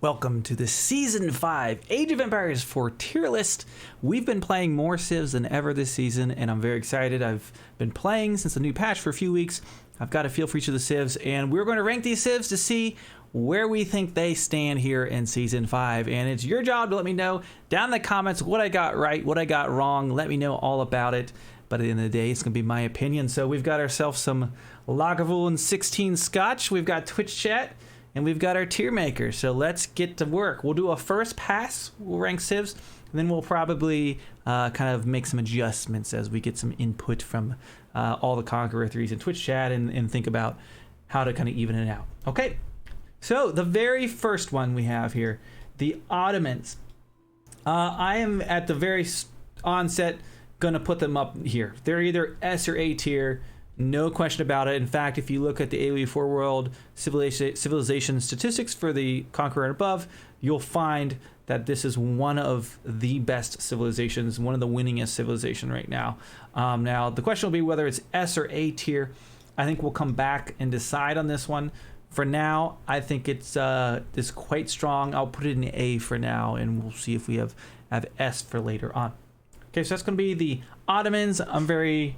Welcome to the Season 5 Age of Empires 4 tier list. We've been playing more civs than ever this season, and I'm very excited. I've been playing since the new patch for a few weeks. I've got a feel for each of the civs, and we're going to rank these civs to see where we think they stand here in Season 5. And it's your job to let me know down in the comments what I got right, what I got wrong. Let me know all about it. But at the end of the day, it's going to be my opinion. So we've got ourselves some Lagavulin 16 Scotch. We've got Twitch chat. And we've got our tier maker, so let's get to work. We'll do a first pass, we'll rank civs, and then we'll probably kind of make some adjustments as we get some input from all the Conqueror 3s in Twitch chat and think about how to kind of even it out. Okay, so the very first one we have here, the Ottomans. I am at the very onset going to put them up here. They're either S or A tier. No question about it. In fact, if you look at the AoE4 world civilization statistics for the Conqueror and above, you'll find that this is one of the best civilizations, one of the winningest civilization right now. Now, the question will be whether it's S or A tier. I think we'll come back and decide on this one. For now, I think it's quite strong. I'll put it in A for now, and we'll see if we have S for later on. Okay, so that's going to be the Ottomans. I'm very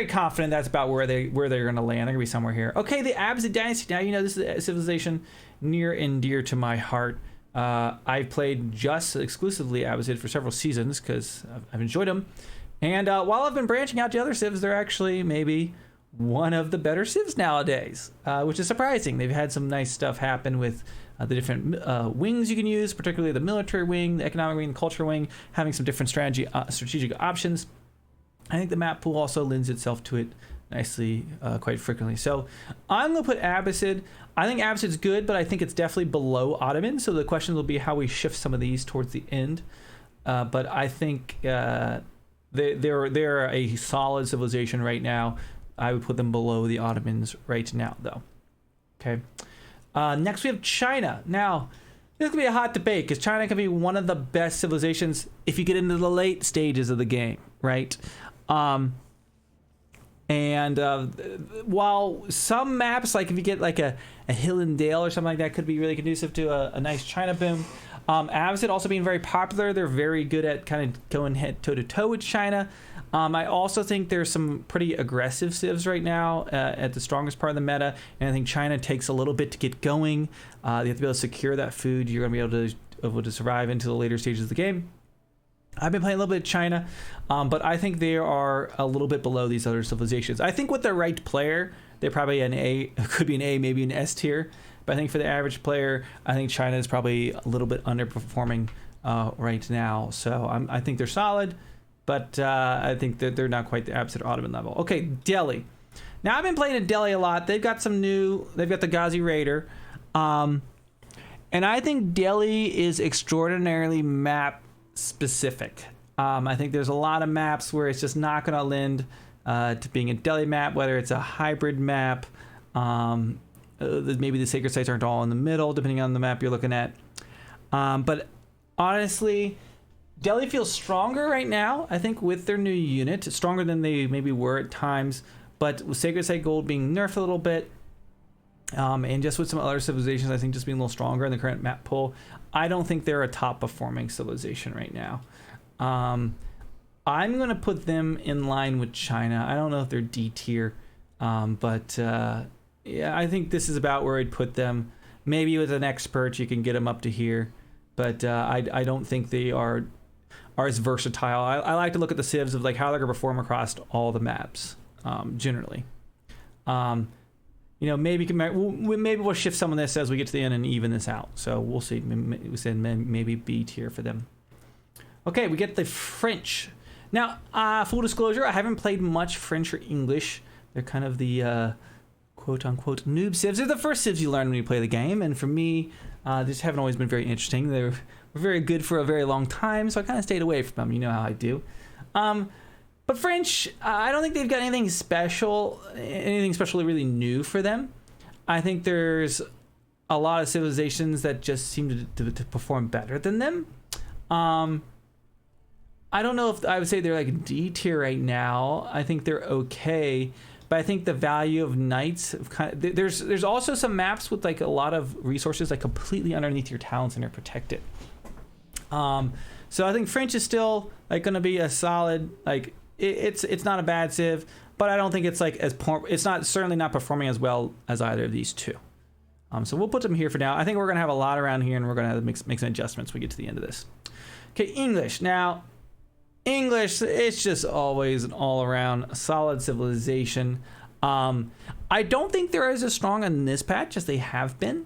confident that's about where they're going to land. They're going to be somewhere here. Okay, the Abbasid dynasty. Now, you know, this is a civilization near and dear to my heart. I've played just exclusively Abbasid for several seasons because I've enjoyed them. And while I've been branching out to other civs, they're actually maybe one of the better civs nowadays, which is surprising. They've had some nice stuff happen with the different wings you can use, particularly the military wing, the economic wing, the culture wing, having some different strategic options. I think the map pool also lends itself to it nicely quite frequently. So I'm going to put Abbasid. I think Abbasid's good, but I think it's definitely below Ottoman. So the question will be how we shift some of these towards the end. But I think they're a solid civilization right now. I would put them below the Ottomans right now, though. Okay. Next, we have China. Now, this could be a hot debate because China can be one of the best civilizations if you get into the late stages of the game, right? While some maps, like if you get like a hill and dale or something like that, could be really conducive to a nice China boom. Abbasid also being very popular. They're very good at kind of going head toe to toe with China. I also think there's some pretty aggressive civs right now at the strongest part of the meta, and I think China takes a little bit to get going. You have to be able to secure that food. You're going to be able to survive into the later stages of the game. I've been playing a little bit of China, but I think they are a little bit below these other civilizations. I think with the right player, they're probably an A, could be an A, maybe an S tier. But I think for the average player, I think China is probably a little bit underperforming right now. So I think they're solid, but I think that they're not quite the Abbasid Ottoman level. Okay, Delhi. Now I've been playing in Delhi a lot. They've got they've got the Ghazi Raider. And I think Delhi is extraordinarily map specific. I think there's a lot of maps where it's just not going to lend to being a Delhi map, whether it's a hybrid map. Maybe the sacred sites aren't all in the middle, depending on the map you're looking at. But honestly, Delhi feels stronger right now, I think, with their new unit. Stronger than they maybe were at times. But with Sacred Site Gold being nerfed a little bit, and just with some other civilizations, I think just being a little stronger in the current map pool, I don't think they're a top performing civilization right now. I'm going to put them in line with China. I don't know if they're D tier, but yeah, I think this is about where I'd put them. Maybe with an expert, you can get them up to here, but I don't think they are as versatile. I like to look at the civs of like how they're going to perform across all the maps, generally. You know, maybe we'll shift some of this as we get to the end and even this out. So we'll see. We said maybe B tier for them. Okay, we get the French. Now, full disclosure, I haven't played much French or English. They're kind of the quote-unquote noob civs. They're the first civs you learn when you play the game. And for me, they just haven't always been very interesting. They were very good for a very long time, so I kind of stayed away from them. You know how I do. But French, I don't think they've got anything especially really new for them. I think there's a lot of civilizations that just seem to perform better than them. I don't know if I would say they're like D tier right now. I think they're okay, but I think the value of knights there's also some maps with like a lot of resources like completely underneath your town center protected. So I think French is still like going to be a solid, like it's not a bad civ, but I don't think it's like it's not certainly not performing as well as either of these two. So we'll put them here for now. I think we're going to have a lot around here, and we're going to have to make some adjustments when we get to the end of this. Okay, English. Now, English, it's just always an all-around solid civilization. I don't think they're as strong on this patch as they have been.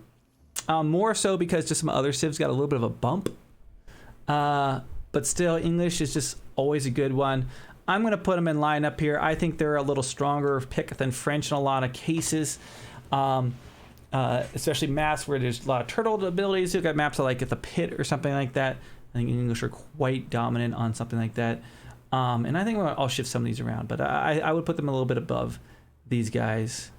More so because just some other civs got a little bit of a bump. But still, English is just always a good one. I'm going to put them in line up here. I think they're a little stronger pick than French in a lot of cases. Especially maps where there's a lot of turtle abilities. You've got maps like at the pit or something like that. I think English are quite dominant on something like that. And I think I'll shift some of these around, but I would put them a little bit above these guys.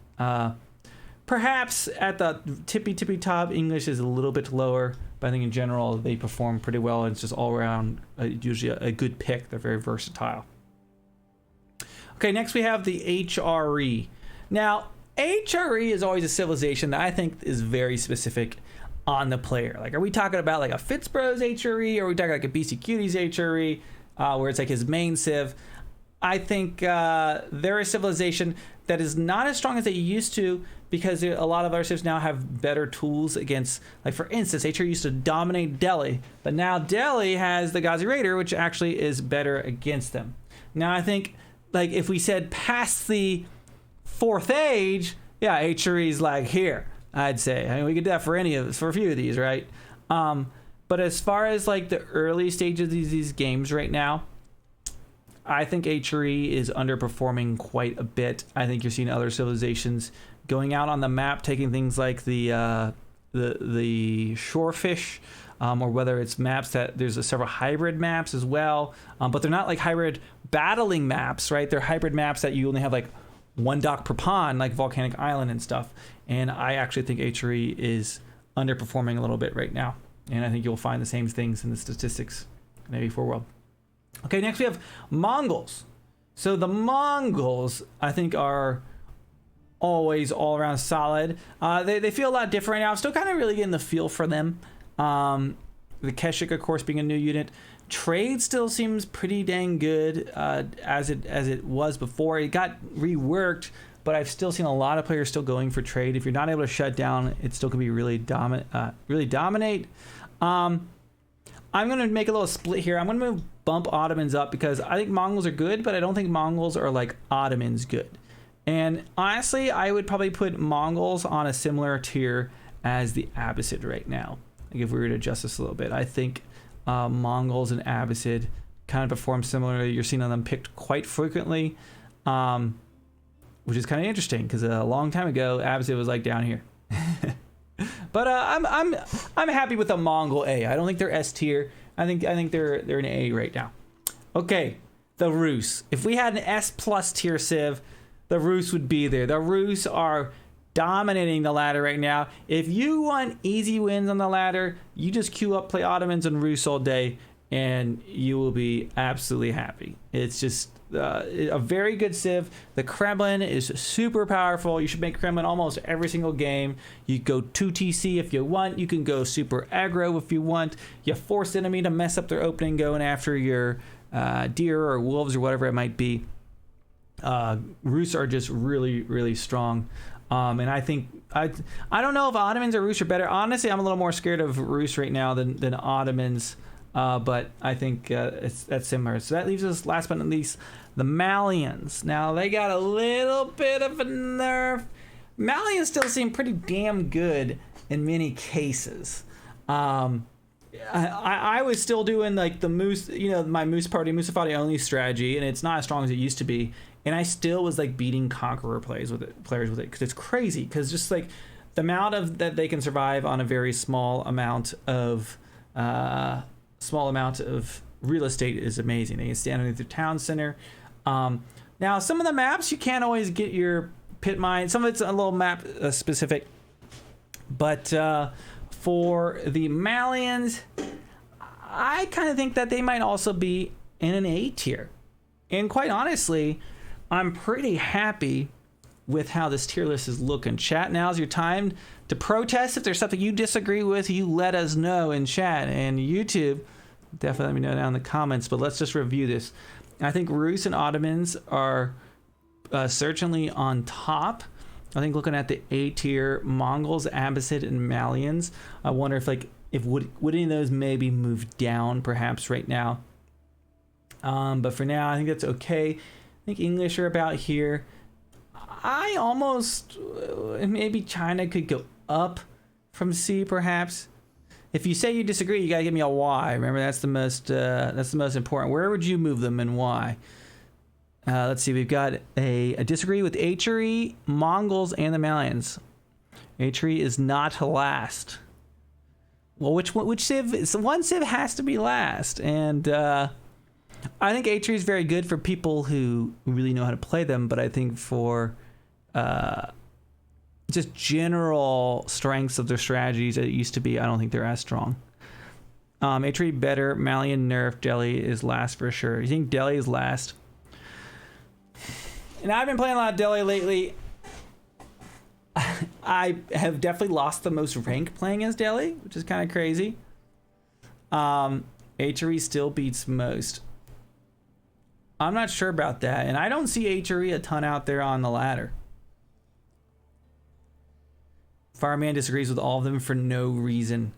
Perhaps at the tippy top, English is a little bit lower, but I think in general they perform pretty well. It's just all around usually a good pick. They're very versatile. Okay, next we have the HRE. Now, HRE is always a civilization that I think is very specific on the player. Like, are we talking about like a FitzBro's HRE, or are we talking like a BC Cutie's HRE, where it's like his main civ? I think they're a civilization that is not as strong as they used to, because a lot of our civs now have better tools against, like for instance, HRE used to dominate Delhi, but now Delhi has the Ghazi Raider, which actually is better against them. Now I think, like, if we said past the 4th age, yeah, HRE's like here, I'd say. I mean, we could do that for a few of these, right? But as far as like the early stages of these games right now, I think HRE is underperforming quite a bit. I think you're seeing other civilizations going out on the map, taking things like the shorefish, or whether it's maps that there's several hybrid maps as well, but they're not like hybrid battling maps, right? They're hybrid maps that you only have like one dock per pond, like Volcanic Island and stuff. And I actually think HRE is underperforming a little bit right now. And I think you'll find the same things in the statistics in AoE4 world. Okay, next we have Mongols. So the Mongols, I think, are always all around solid. They feel a lot different right now. I'm still kind of really getting the feel for them. The Keshik, of course, being a new unit. Trade still seems pretty dang good as it was before. It got reworked, but I've still seen a lot of players still going for trade. If you're not able to shut down, it still can be really dominate. I'm going to make a little split here. I'm going to bump Ottomans up because I think Mongols are good, but I don't think Mongols are like Ottomans good. And honestly, I would probably put Mongols on a similar tier as the Abbasid right now. Like if we were to adjust this a little bit, I think Mongols and Abbasid kind of perform similarly. You're seeing them picked quite frequently, which is kind of interesting because a long time ago, Abbasid was like down here. But I'm happy with the Mongol A. I don't think they're S tier. I think they're an A right now. Okay, the Rus. If we had an S plus tier civ, the Rus would be there. The Rus are dominating the ladder right now. If you want easy wins on the ladder, you just queue up, play Ottomans and Rus all day, and you will be absolutely happy. It's just a very good civ. The Kremlin is super powerful. You should make Kremlin almost every single game. You go 2 TC if you want. You can go super aggro if you want. You force enemy to mess up their opening going after your deer or wolves or whatever it might be. Rus are just really, really strong. And I think I don't know if Ottomans or Rus are better. Honestly, I'm a little more scared of Rus right now than Ottomans. But I think that's similar. So that leaves us, last but not least, the Malians. Now, they got a little bit of a nerf. Malians still seem pretty damn good in many cases. I was still doing like the Moose, my Moose Party, Musafati only strategy, and it's not as strong as it used to be. And I still was like beating Conqueror players with it, because it's crazy. Because just like the amount of that they can survive on a very small amount of real estate is amazing. They can stand underneath the town center. Now, some of the maps you can't always get your pit mine. Some of it's a little map specific. But for the Malians, I kind of think that they might also be in an A tier. And quite honestly, I'm pretty happy with how this tier list is looking. Chat, now's your time to protest. If there's something you disagree with, you let us know in chat. And YouTube, definitely let me know down in the comments. But let's just review this. I think Rus and Ottomans are certainly on top. I think looking at the A tier, Mongols, Abbasid, and Malians, I wonder if would any of those maybe move down perhaps right now. But for now, I think that's okay. I think English are about here. I almost maybe China could go up from C perhaps. If you say you disagree, you gotta give me a why. Remember, that's the most important. Where would you move them and why? Let's see. We've got a disagree with Atri, Mongols, and the Malians. Atri is not last. Well, which civ? So one civ has to be last, and I think Atri is very good for people who really know how to play them. But I think for just general strengths of their strategies that it used to be, I don't think they're as strong. Atri better, Malian nerf, Delhi is last for sure. You think Delhi is last? And I've been playing a lot of Delhi lately. I have definitely lost the most rank playing as Delhi, which is kind of crazy. Atri still beats most. I'm not sure about that, and I don't see Atri a ton out there on the ladder. Fireman disagrees with all of them for no reason.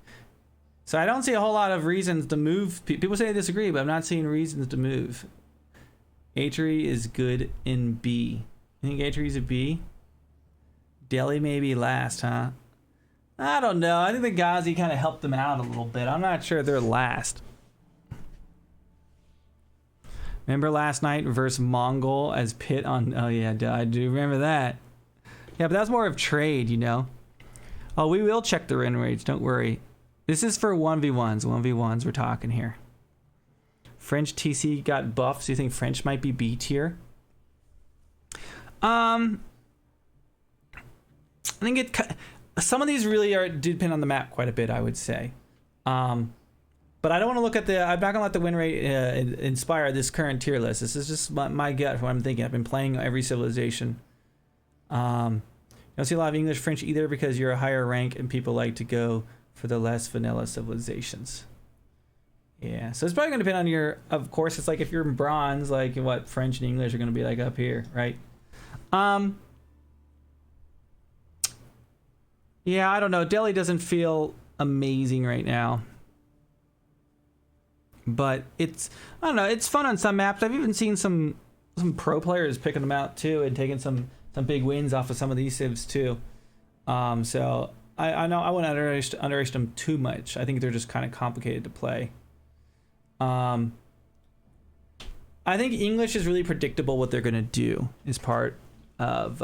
So I don't see a whole lot of reasons to move. People say they disagree, but I'm not seeing reasons to move. Atri is good in B. You think Atri's a B? Delhi maybe last, huh? I don't know. I think the Ghazi kind of helped them out a little bit. I'm not sure they're last. Remember last night versus Mongol as Pit on... Oh, yeah, I do remember that. Yeah, but that was more of trade, you know? Oh, we will check the win rates. Don't worry. This is for 1v1s. 1v1s we're talking here. French TC got buffed, so you think French might be B tier? I think some of these really do depend on the map quite a bit, I would say. But I don't want to look at I'm not gonna let the win rate inspire this current tier list. This is just my gut for what I'm thinking. I've been playing every civilization. You don't see a lot of English French either because you're a higher rank and people like to go for the less vanilla civilizations. Yeah, so it's probably going to depend on your... Of course, it's like if you're in bronze, like what French and English are going to be like up here, right? Yeah, I don't know. Delhi doesn't feel amazing right now. But it's... I don't know. It's fun on some maps. I've even seen some pro players picking them out too and taking some big wins off of some of these civs too. So I know I wouldn't underestimate them too much. I think they're just kind of complicated to play. I think English is really predictable what they're going to do is part of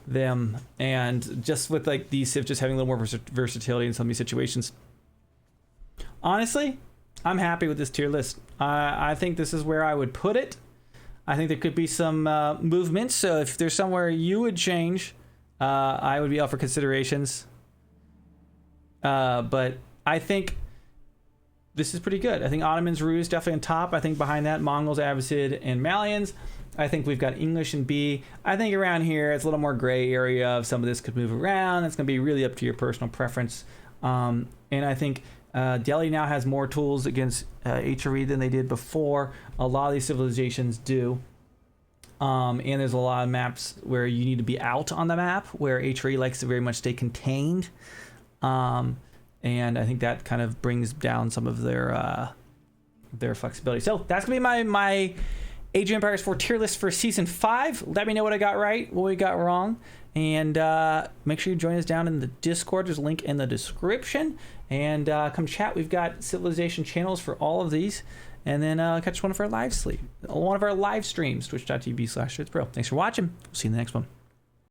them, and just with like these civs just having a little more versatility in some of these situations. Honestly, I'm happy with this tier list. I think this is where I would put it. I think there could be some movement, so if there's somewhere you would change, I would be up for considerations. But I think this is pretty good. I think Ottomans, Rus definitely on top. I think behind that, Mongols, Abbasid, and Malians. I think we've got English and B. I think around here, it's a little more gray area of some of this could move around. It's going to be really up to your personal preference. And I think Delhi now has more tools against HRE than they did before. A lot of these civilizations do. And there's a lot of maps where you need to be out on the map, where HRE likes to very much stay contained. And I think that kind of brings down some of their flexibility. So that's gonna be my Age of Empires 4 tier list for season 5. Let me know what I got right, what we got wrong, and make sure you join us down in the Discord. There's a link in the description, and come chat. We've got Civilization channels for all of these, and then catch one of our live streams, twitch.tv/FitzBro. Thanks for watching. We'll see you in the next one.